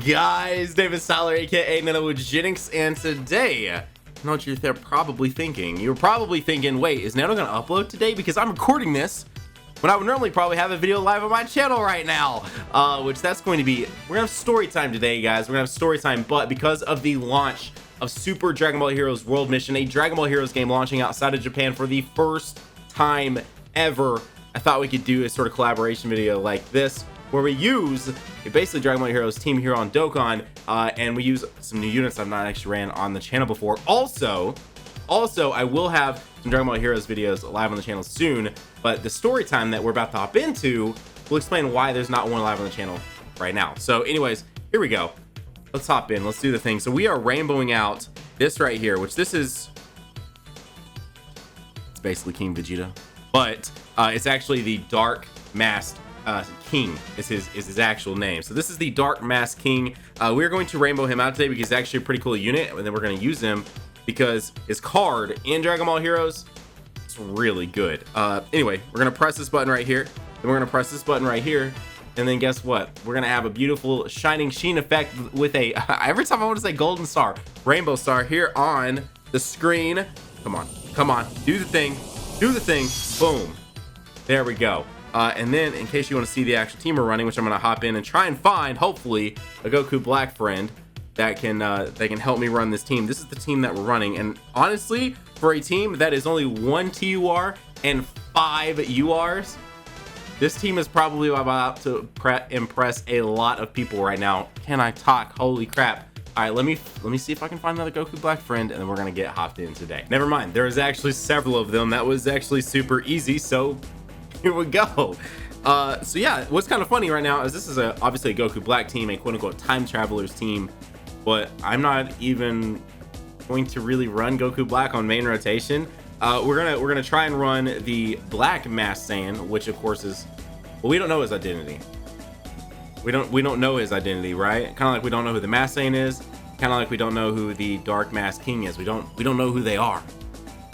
guys? David Styler, aka Nanogenix, and today, I know what you're probably thinking. You're probably thinking, wait, is Nano gonna upload today? Because I'm recording this when I would normally probably have a video live on my channel right now. Which that's going to be, we're gonna have story time today, guys. We're gonna have story time, but because of the launch of Super Dragon Ball Heroes World Mission, a Dragon Ball Heroes game launching outside of Japan for the first time ever, I thought we could do a sort of collaboration video like this, where we use basically Dragon Ball Heroes team here on Dokkan, and we use some new units I've not actually ran on the channel before. Also, I will have some Dragon Ball Heroes videos live on the channel soon, but the story time that we're about to hop into will explain why there's not one live on the channel right now. So anyways, here we go. Let's hop in. Let's do the thing. So we are rainbowing out this right here, which this is, it's basically King Vegeta, but it's actually the Dark Masked King is his actual name. So this is the Dark Masked King. We're going to rainbow him out today because he's actually a pretty cool unit, and then we're going to use him because his card in Dragon Ball Heroes is really good. Anyway, we're going to press this button right here, then we're going to press this button right here, and then guess what? We're going to have a beautiful shining sheen effect with a every time I want to say golden star, rainbow star here on the screen. Come on, do the thing, boom, there we go. And then in case you want to see the actual team we're running, which I'm going to hop in and try and find, hopefully, a Goku Black friend that can help me run this team. This is the team that we're running, and honestly, for a team that is only 1 TUR and 5 URs, this team is probably about to impress a lot of people right now. Can I talk? Holy crap. All right, let me see if I can find another Goku Black friend, and then we're going to get hopped in today. Never mind, there is actually several of them. That was actually super easy, so here we go. So yeah, what's kind of funny right now is this is obviously a Goku Black team, a quote-unquote time travelers team, but I'm not even going to really run Goku Black on main rotation. We're gonna try and run the Black Masked Saiyan, which of course is, well, we don't know his identity. We don't know his identity, right? Kind of like we don't know who the Masked Saiyan is. Kind of like we don't know who the Dark Masked King is. We don't know who they are.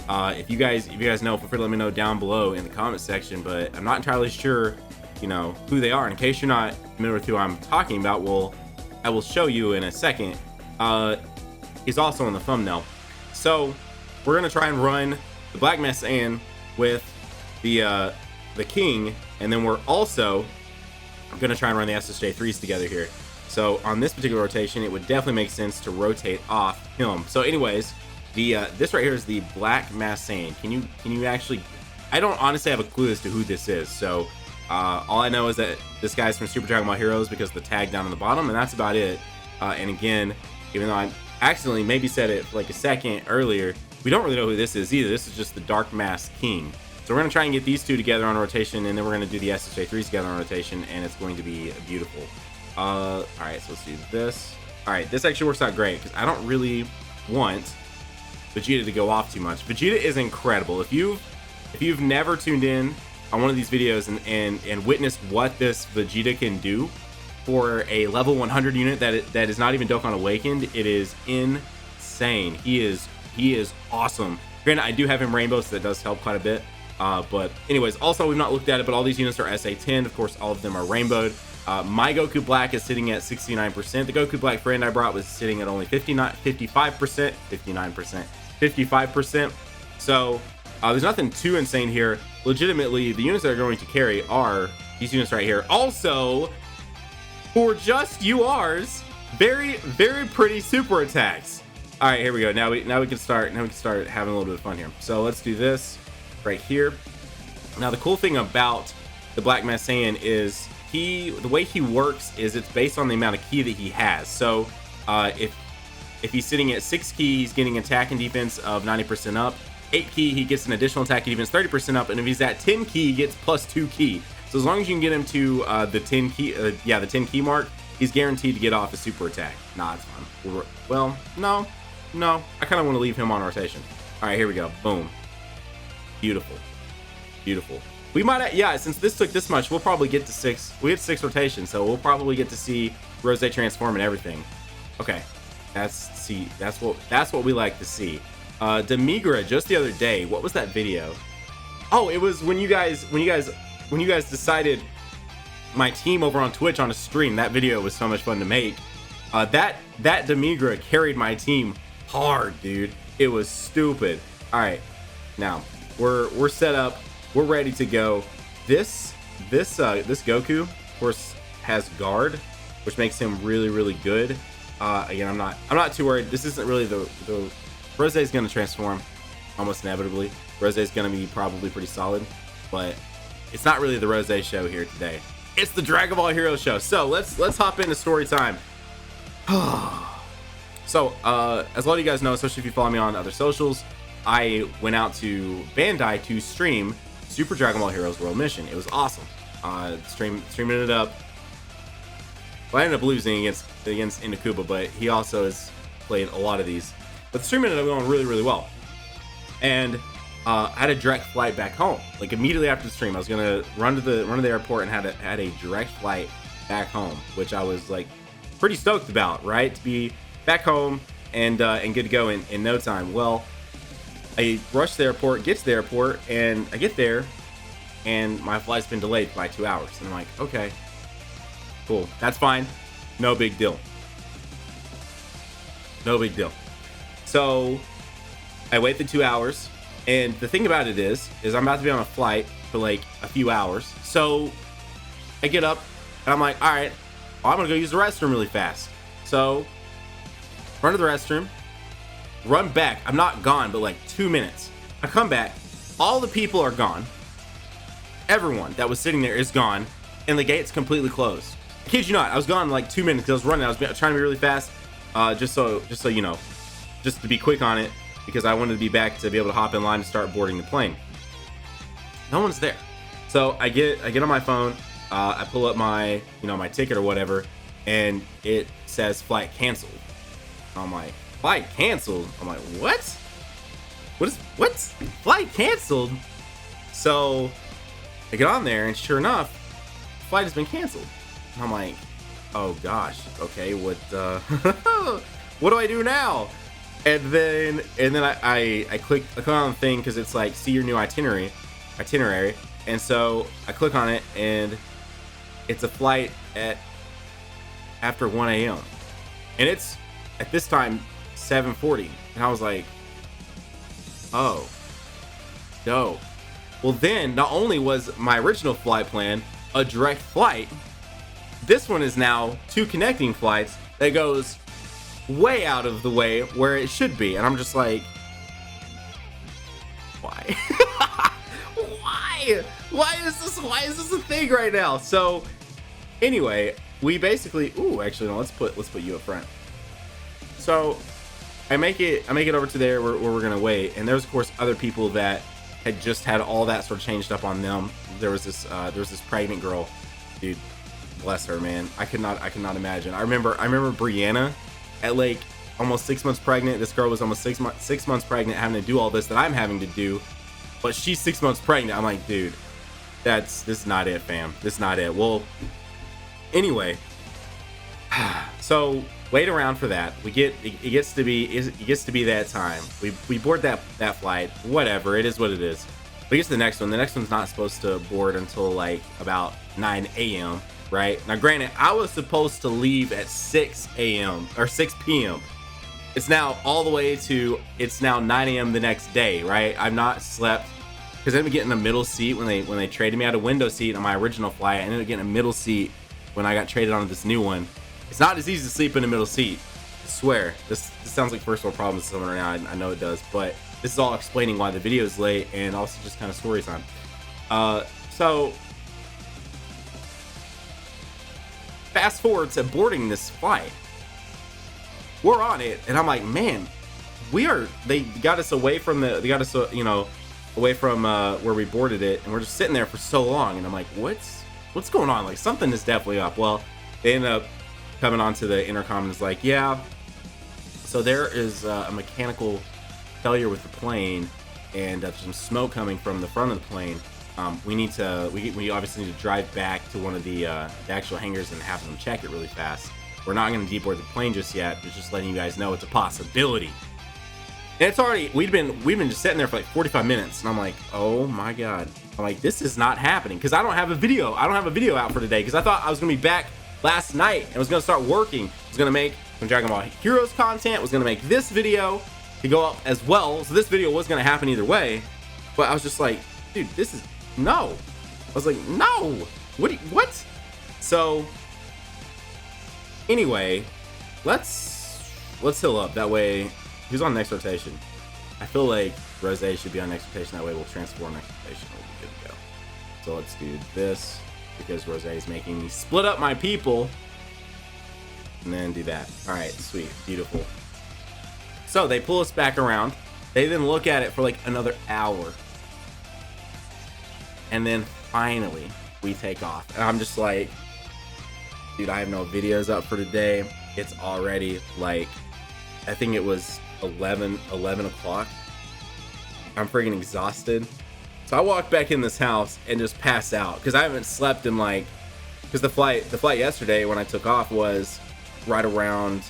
If you guys know, feel free to let me know down below in the comment section, but I'm not entirely sure, you know, who they are. In case you're not familiar with who I'm talking about, I will show you in a second. He's also in the thumbnail. So we're gonna try and run the Black Masked Saiyan with the King, and then we're also gonna try and run the SSJ3s together here. So on this particular rotation, it would definitely make sense to rotate off him. So anyways, this right here is the Black Masked Saiyan. Can you actually, I don't honestly have a clue as to who this is. So all I know is that this guy's from Super Dragon Ball Heroes because of the tag down on the bottom, and that's about it. And again, even though I accidentally maybe said it like a second earlier, we don't really know who this is either. This is just the Dark Masked King. So we're gonna try and get these two together on rotation, and then we're gonna do the SSJ3s together on rotation, and it's going to be beautiful. All right, so let's do this. All right, this actually works out great because I don't really want Vegeta to go off too much. Vegeta is incredible. If you've never tuned in on one of these videos and witnessed what this Vegeta can do for a level 100 unit that is not even Dokkan Awakened, it is insane. He is awesome. Granted, I do have him rainbow, so that does help quite a bit. But anyways, also we've not looked at it, but all these units are SA10. Of course, all of them are rainbowed. My Goku Black is sitting at 69%. The Goku Black friend I brought was sitting at only 55%. So there's nothing too insane here. Legitimately, the units that are going to carry are these units right here. Also, for just URs, very pretty super attacks. All right, here we go. Now we can start having a little bit of fun here. So let's do this right here. Now the cool thing about the Black Masked Saiyan is the way he works is it's based on the amount of ki that he has. So if he's sitting at 6 ki, he's getting attack and defense of 90% up. 8 ki, he gets an additional attack and defense 30% up. And if he's at 10 ki, he gets plus 2 ki. So as long as you can get him to the 10 ki, the 10 ki mark, he's guaranteed to get off a super attack. Nah, it's fine. Well, no, I kind of want to leave him on rotation. All right, here we go. Boom. Beautiful. We might, yeah, since this took this much, we'll probably get to 6. We had 6 rotations, so we'll probably get to see Rose transform and everything. Okay, that's what we like to see. Demigra just the other day. What was that video? Oh, it was when you guys decided my team over on Twitch on a stream. That video was so much fun to make. That Demigra carried my team hard, dude. It was stupid. All right, now we're set up. We're ready to go. This Goku, of course, has guard, which makes him really good. Again, I'm not too worried. This isn't really the Rose is going to transform almost inevitably. Rose is going to be probably pretty solid, but it's not really the Rose show here today. It's the Dragon Ball Heroes show. So let's hop into story time. So as a lot of you guys know, especially if you follow me on other socials, I went out to Bandai to stream Super Dragon Ball Heroes World Mission. It was awesome. Streaming it up. Well, I ended up losing against Inakuba, but he also has played a lot of these. But the stream ended up going really well. And I had a direct flight back home. Like immediately after the stream, I was gonna run to the airport and had a direct flight back home, which I was like pretty stoked about, right? To be back home and good to go in no time. Well, I rush to the airport, get to the airport, and I get there, and my flight's been delayed by 2 hours. And I'm like, okay, cool, that's fine, no big deal. So I wait the 2 hours, and the thing about it is I'm about to be on a flight for like a few hours. So I get up, and I'm like, all right, well, I'm gonna go use the restroom really fast. So run to the restroom, run back. I'm not gone, but like 2 minutes. I come back, all the people are gone. Everyone that was sitting there is gone, and the gate's completely closed. I kid you not, I was gone in like 2 minutes. I was running. I was trying to be really fast, just so you know, just to be quick on it, because I wanted to be back to be able to hop in line and start boarding the plane. No one's there. So I get on my phone. I pull up my my ticket or whatever, and it says flight canceled. I'm like, flight canceled? I'm like, what? What's flight canceled? So I get on there, and sure enough, flight has been canceled. And I'm like, oh gosh, okay, what what do I do now? And then I click on the thing, because it's like, see your new itinerary. And so I click on it, and it's a flight at after 1 a.m. and it's at this time 7:40, and I was like, oh, dope. Well, then not only was my original flight plan a direct flight, this one is now 2 connecting flights that goes way out of the way where it should be. And I'm just like, why? why is this a thing right now? So anyway, we basically, actually no, let's put you up front. So I make it over to there where we're gonna wait, and there's of course other people that had just had all that sort of changed up on them. There was this pregnant girl, dude, bless her, man. I could not imagine. I remember Brianna at like almost 6 months pregnant. This girl was almost 6 months pregnant, having to do all this that I'm having to do, but she's 6 months pregnant. I'm like, dude, this is not it, fam. This is not it. Well, anyway, so wait around for that. It gets to be that time. We board that flight. Whatever, it is what it is. We get to the next one. The next one's not supposed to board until like about 9 a.m. right? Now, granted, I was supposed to leave at 6 a.m. or 6 p.m. It's now all the way to, it's now 9 a.m. the next day, right? I've not slept, because I ended up getting a middle seat when they traded me out a window seat on my original flight. I ended up getting a middle seat when I got traded onto this new one. It's not as easy to sleep in a middle seat. I swear. This sounds like first world problems to someone right now. I know it does, but this is all explaining why the video is late, and also just kind of story time. So fast forward to boarding this flight. We're on it, and I'm like, man, they got us away from away from where we boarded it, and we're just sitting there for so long, and I'm like, what's going on? Like, something is definitely up. Well, they end up coming onto the intercom and is like, yeah, so there is a mechanical failure with the plane, and some smoke coming from the front of the plane. We obviously need to drive back to one of the actual hangars and have them check it really fast. We're not going to deboard the plane just yet, but just letting you guys know it's a possibility. And it's already, we've been just sitting there for like 45 minutes, and I'm like, oh my god. I'm like, this is not happening, because I don't have a video out for today, because I thought I was going to be back last night and was gonna start working. Was gonna make some Dragon Ball Heroes content, was gonna make this video to go up as well. So this video was gonna happen either way. But I was just like, dude, this is no. I was like, no. What? So anyway, let's heal up. That way, who's on next rotation? I feel like Rose should be on next rotation. That way we'll transform next rotation. We'll be good to go. So let's do this because Rose is making me split up my people. And then do that. All right, sweet, beautiful. So they pull us back around. They then look at it for like another hour. And then finally we take off. And I'm just like, dude, I have no videos up for today. It's already like, I think it was 11 o'clock. I'm freaking exhausted. So I walked back in this house and just passed out because I haven't slept in like, because the flight yesterday when I took off was right around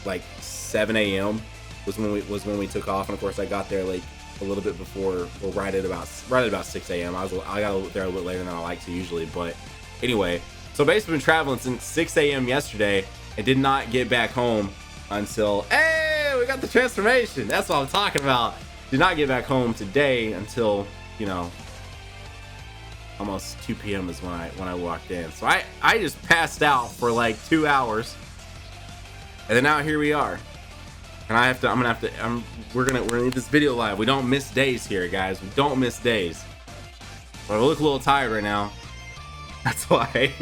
like 7 a.m. was when we took off, and of course I got there like a little bit before, or right at about 6 a.m. I got there a little later than I like to usually, but anyway. So basically been traveling since 6 a.m. yesterday and did not get back home until, hey, we got the transformation. That's what I'm talking about. Did not get back home today until, you know, almost 2 p.m. is when I walked in. So I just passed out for like 2 hours, and then now here we are. And we're gonna get this video live. We don't miss days here, guys. We don't miss days. But I look a little tired right now. That's why.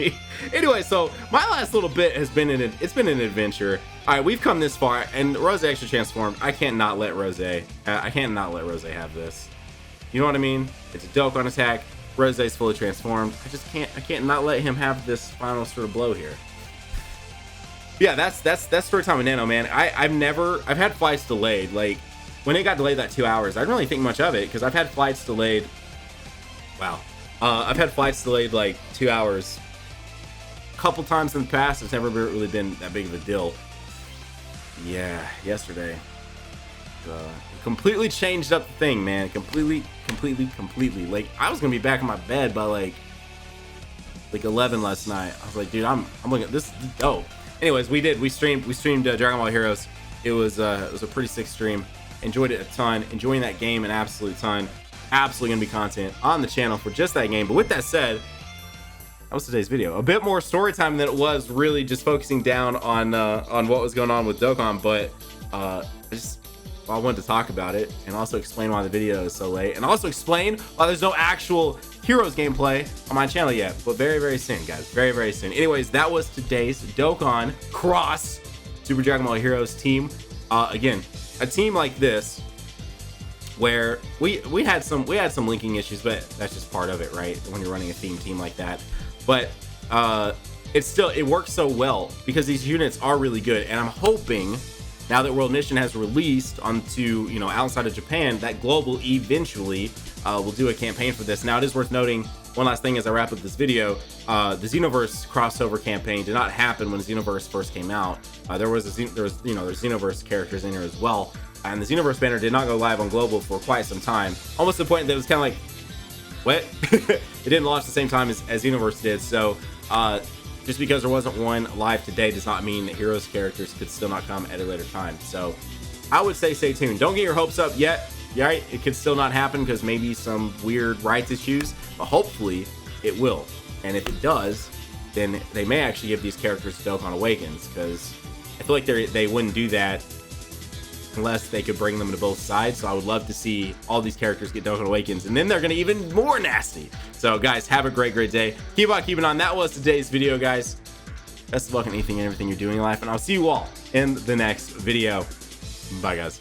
Anyway, so my last little bit has been it's been an adventure. All right, we've come this far, and Rose actually transformed. I can't not let Rose have this. You know what I mean? It's a Dokkan attack. Rose's fully transformed. I can't not let him have this final sort of blow here. Yeah, that's story time with Nano, man. I've had flights delayed. Like when it got delayed that 2 hours, I didn't really think much of it because I've had flights delayed. Wow. I've had flights delayed like 2 hours a couple times in the past. It's never really been that big of a deal. Yeah, yesterday completely changed up the thing, man. Completely. Like I was gonna be back in my bed by like 11 last night. I was like, dude, I'm looking at this. Oh, anyways, we streamed Dragon Ball Heroes. It was a pretty sick stream. Enjoyed it a ton. Enjoying that game an absolute ton. Absolutely gonna be content on the channel for just that game. But with that said, that was today's video. A bit more story time than it was really just focusing down on what was going on with Dokkan. But I wanted to talk about it and also explain why the video is so late, and also explain why there's no actual Heroes gameplay on my channel yet, but very, very soon, guys. Very, very soon. Anyways, that was today's Dokkan Cross Super Dragon Ball Heroes team. Again, a team like this where we had some linking issues, but that's just part of it, right? When you're running a theme team like that. But it works so well because these units are really good, and I'm hoping now that World Mission has released onto, you know, outside of Japan, that Global eventually will do a campaign for this. Now, it is worth noting, one last thing as I wrap up this video, the Xenoverse crossover campaign did not happen when Xenoverse first came out. There's Xenoverse characters in here as well, and the Xenoverse banner did not go live on Global for quite some time, almost to the point that it was kind of like, what? It didn't launch the same time as Xenoverse did. So just because there wasn't one live today does not mean that Heroes characters could still not come at a later time. So I would say stay tuned. Don't get your hopes up yet. Right? It could still not happen because maybe some weird rights issues, but hopefully it will. And if it does, then they may actually give these characters to Dokkan Awakens, because I feel like they wouldn't do that unless they could bring them to both sides. So I would love to see all these characters get Dokkan Awakens, and then they're gonna even more nasty. So guys, have a great day. Keep on keeping on. That was today's video, guys. Best of luck in anything and everything you're doing in life, and I'll see you all in the next video. Bye, guys.